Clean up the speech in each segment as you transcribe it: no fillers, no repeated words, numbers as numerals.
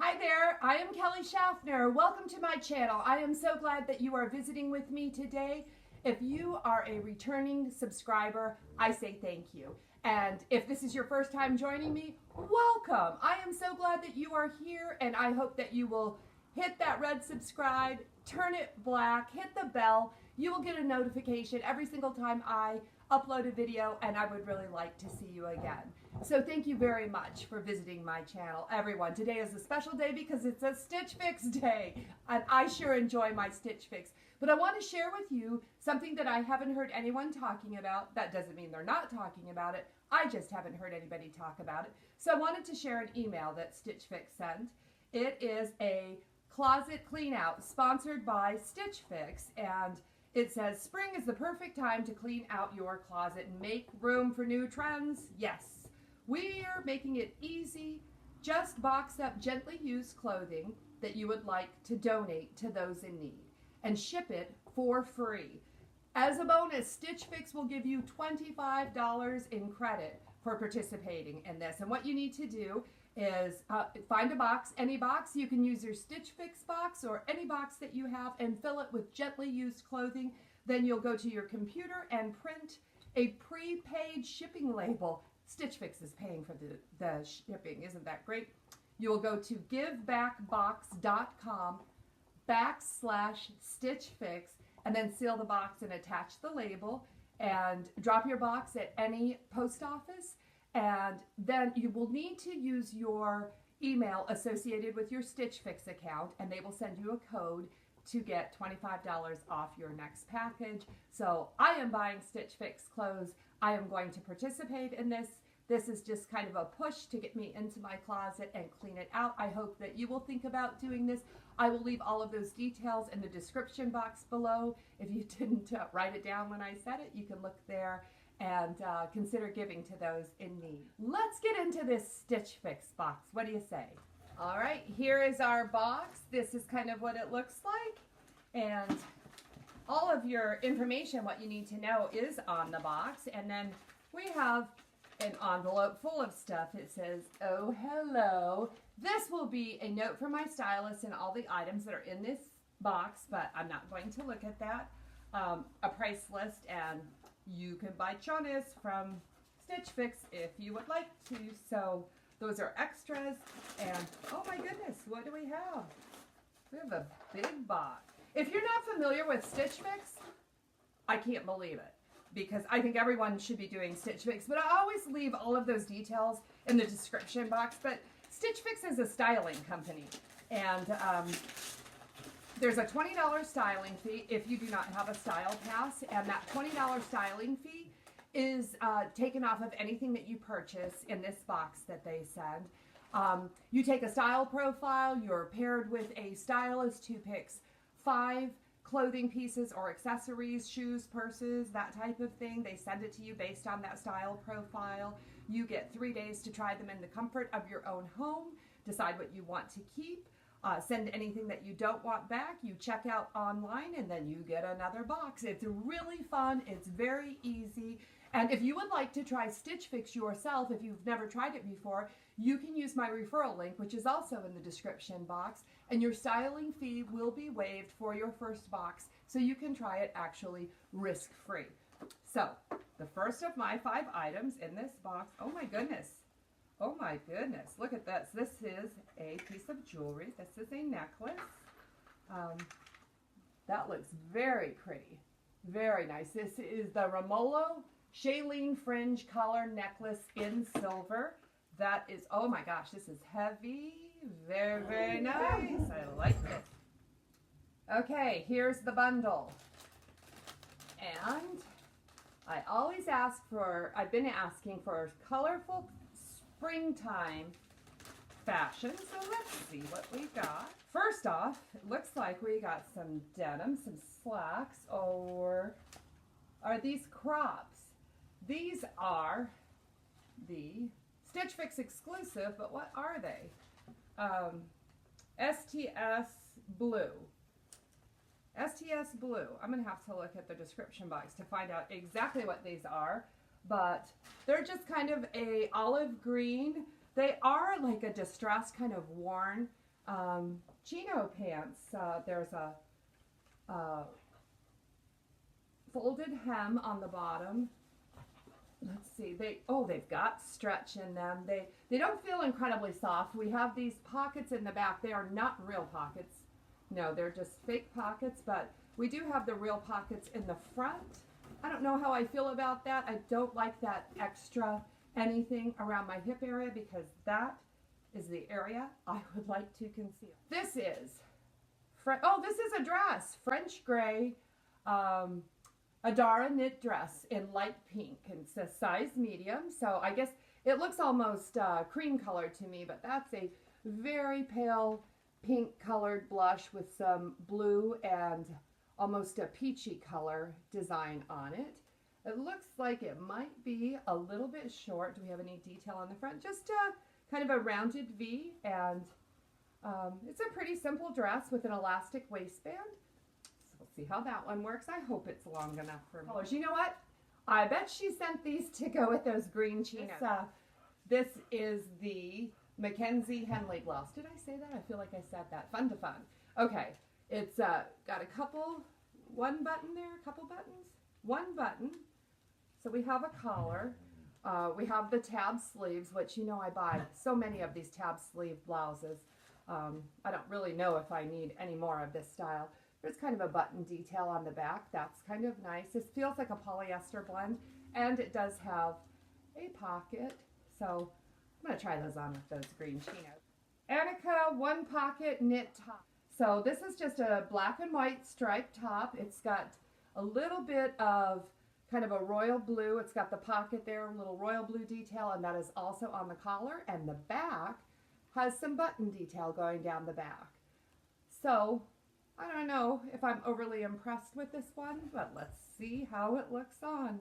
Hi there, I am Kelly Schaffner. Welcome to my channel. I am so glad that you are visiting with me today. If you are a returning subscriber, I say thank you. And if this is your first time joining me, welcome. I am so glad that you are here, and I hope that you will hit that red subscribe, turn it black, hit the bell. You will get a notification every single time I upload a video, and I would really like to see you again. So thank you very much for visiting my channel, everyone. Today is a special day because it's a Stitch Fix day, and I sure enjoy my Stitch Fix. But I want to share with you something that I haven't heard anyone talking about. That doesn't mean they're not talking about it. I just haven't heard anybody talk about it. So I wanted to share an email that Stitch Fix sent. It is a closet clean out sponsored by Stitch Fix, and it says, spring is the perfect time to clean out your closet and make room for new trends. Yes, we're making it easy. Just box up gently used clothing that you would like to donate to those in need and ship it for free. As a bonus, Stitch Fix will give you $25 in credit for participating in this. And what you need to do is find a box, any box. You can use your Stitch Fix box or any box that you have and fill it with gently used clothing. Then you'll go to your computer and print a prepaid shipping label. Stitch Fix is paying for the shipping. Isn't that great? You will go to givebackbox.com/Stitch Fix and then seal the box and attach the label and drop your box at any post office. And then you will need to use your email associated with your Stitch Fix account, and they will send you a code to get $25 off your next package. So I am buying Stitch Fix clothes. I am going to participate in this. This is just kind of a push to get me into my closet and clean it out. I hope that you will think about doing this. I will leave all of those details in the description box below. If you didn't write it down when I said it, you can look there and consider giving to those in need. Let's get into this Stitch Fix box. What do you say? All right, here is our box. This is kind of what it looks like. And all of your information, what you need to know, is on the box. And then we have an envelope full of stuff. It says, oh, hello. This will be a note from my stylist and all the items that are in this box, but I'm not going to look at that. A price list, and you can buy chonis from Stitch Fix if you would like to. So those are extras. And oh my goodness, what do we have? We have a big box. If you're not familiar with Stitch Fix, I can't believe it, because I think everyone should be doing Stitch Fix. But I always leave all of those details in the description box. But Stitch Fix is a styling company, and there's a $20 styling fee if you do not have a style pass, and that $20 styling fee is taken off of anything that you purchase in this box that they send. You take a style profile, you're paired with a stylist who picks 5 clothing pieces or accessories, shoes, purses, that type of thing. They send it to you based on that style profile. You get 3 days to try them in the comfort of your own home, decide what you want to keep. Send anything that you don't want back. You check out online, and then you get another box. It's really fun. It's very easy. And if you would like to try Stitch Fix yourself, if you've never tried it before, you can use my referral link, which is also in the description box, and your styling fee will be waived for your first box, so you can try it actually risk-free. So the first of my 5 items in this box, oh my goodness. Oh my goodness, look at this. This is a piece of jewelry. This is a necklace. That looks very pretty. Very nice. This is the Romolo Shailene Fringe Collar Necklace in silver. That is, oh my gosh, this is heavy. Very, very nice. I like this. Okay, here's the bundle. And I always ask for, I've been asking for colorful springtime fashion, so let's see what we got. First off, it looks like we got some denim, some slacks, or are these crops? These are the Stitch Fix exclusive, but what are they? STS Blue. STS Blue. I'm going to have to look at the description box to find out exactly what these are, but they're just kind of a olive green. They are like a distressed, kind of worn chino pants. There's a folded hem on the bottom. Let's see, they've got stretch in them. They don't feel incredibly soft. We have these pockets in the back. They are not real pockets. No, they're just fake pockets, but we do have the real pockets in the front. I don't know how I feel about that. I don't like that extra anything around my hip area because that is the area I would like to conceal. This is a dress, French gray, Adara knit dress in light pink, and it says size medium, so I guess it looks almost cream colored to me, but that's a very pale pink colored blush with some blue and almost a peachy color design on it. It looks like it might be a little bit short. Do we have any detail on the front? Just kind of a rounded V, and it's a pretty simple dress with an elastic waistband. We'll see how that one works. I hope it's long enough for me. You know what? I bet she sent these to go with those green chinos. This is the Mackenzie Henley blouse. Did I say that? I feel like I said that. Fun to fun. Okay. It's got one button there, a couple buttons, one button. So we have a collar. We have the tab sleeves, which you know I buy so many of these tab sleeve blouses. I don't really know if I need any more of this style. There's kind of a button detail on the back. That's kind of nice. This feels like a polyester blend, and it does have a pocket. So I'm going to try those on with those green chinos. Annika one pocket knit top. So this is just a black and white striped top. It's got a little bit of kind of a royal blue. It's got the pocket there, a little royal blue detail, and that is also on the collar. And the back has some button detail going down the back. So I don't know if I'm overly impressed with this one, but let's see how it looks on.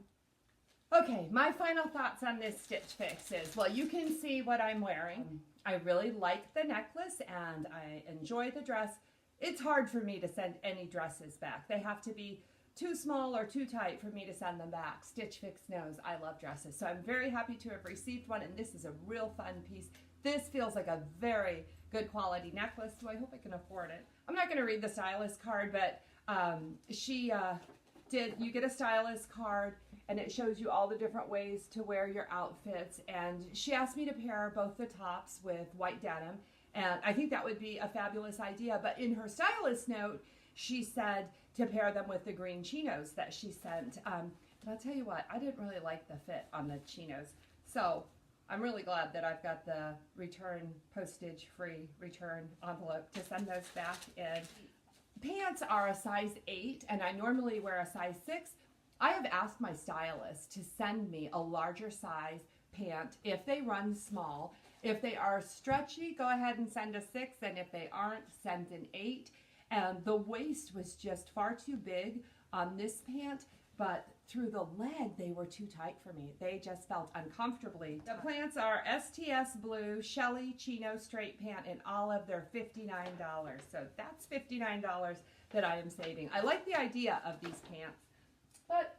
Okay, my final thoughts on this Stitch Fix is, well, you can see what I'm wearing. I really like the necklace and I enjoy the dress. It's hard for me to send any dresses back. They have to be too small or too tight for me to send them back. Stitch Fix knows I love dresses, so I'm very happy to have received one, and this is a real fun piece. This feels like a very good quality necklace, so I hope I can afford it. I'm not going to read the stylist card, but you get a stylist card and it shows you all the different ways to wear your outfits, and she asked me to pair both the tops with white denim, and I think that would be a fabulous idea. But in her stylist note, she said to pair them with the green chinos that she sent. But I'll tell you what, I didn't really like the fit on the chinos, so I'm really glad that I've got the postage-free return envelope to send those back in. Pants are a size 8, and I normally wear a size 6. I have asked my stylist to send me a larger size pant if they run small. If they are stretchy, go ahead and send a 6, and if they aren't, send an 8. And the waist was just far too big on this pant, but through the leg, they were too tight for me. They just felt uncomfortably tight. The pants are STS Blue Shelly Chino Straight Pant in olive. They're $59. So that's $59 that I am saving. I like the idea of these pants, but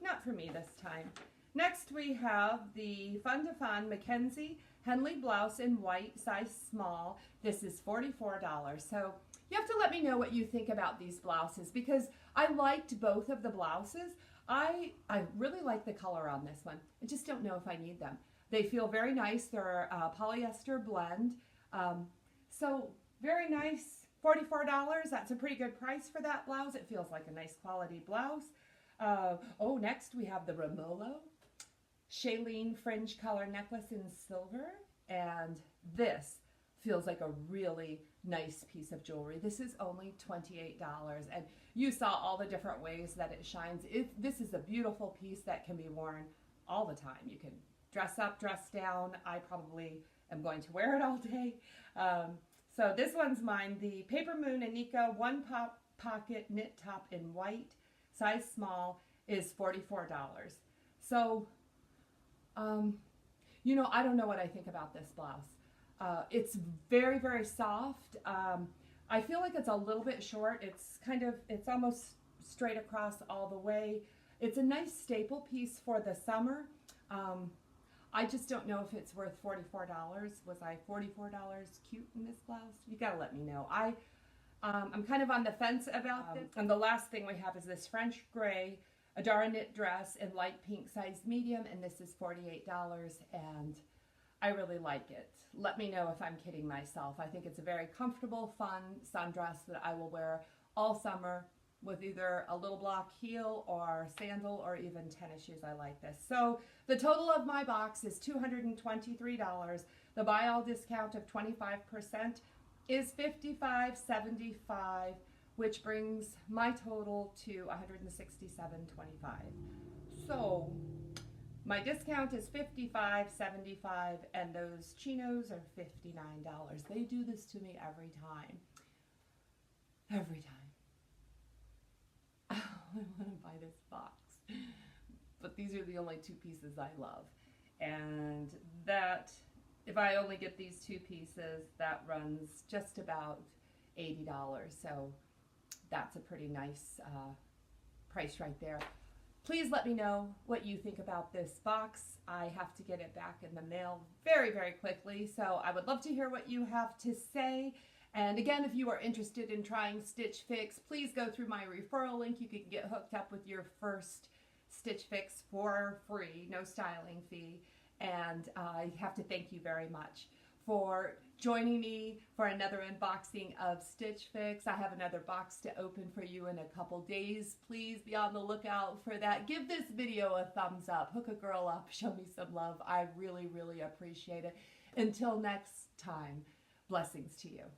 not for me this time. Next, we have the Fun to Fun Mackenzie Henley blouse in white, size small. This is $44. So you have to let me know what you think about these blouses, because I liked both of the blouses. I really like the color on this one. I just don't know if I need them. They feel very nice. They're a polyester blend. So very nice. $44. That's a pretty good price for that blouse. It feels like a nice quality blouse. Next we have the Romolo Shailene fringe color necklace in silver. And this feels like a really nice piece of jewelry. This is only $28, and you saw all the different ways that it shines. This is a beautiful piece that can be worn all the time. You can dress up, dress down. I probably am going to wear it all day. So this one's mine, the Paper Moon Anika one pocket knit top in white, size small, is $44. So, I don't know what I think about this blouse. It's very, very soft. I feel like it's a little bit short. It's almost straight across all the way. It's a nice staple piece for the summer. I just don't know if it's worth $44. Was I $44 cute in this blouse? You gotta let me know. I'm kind of on the fence about this. And the last thing we have is this French gray Adara knit dress in light pink size medium, and this is $48, and I really like it. Let me know if I'm kidding myself. I think it's a very comfortable, fun sundress that I will wear all summer with either a little block heel or sandal or even tennis shoes. I like this. So the total of my box is $223. The buy all discount of 25% is $55.75, which brings my total to $167.25. So my discount is $55.75, and those chinos are $59. They do this to me every time. Every time. I want to buy this box, but these are the only two pieces I love, and that if I only get these two pieces, that runs just about $80, so that's a pretty nice price right there. Please let me know what you think about this box. I have to get it back in the mail very, very quickly, so I would love to hear what you have to say. And again, if you are interested in trying Stitch Fix, please go through my referral link. You can get hooked up with your first Stitch Fix for free, no styling fee. And I have to thank you very much for joining me for another unboxing of Stitch Fix. I have another box to open for you in a couple days. Please be on the lookout for that. Give this video a thumbs up. Hook a girl up. Show me some love. I really, really appreciate it. Until next time, blessings to you.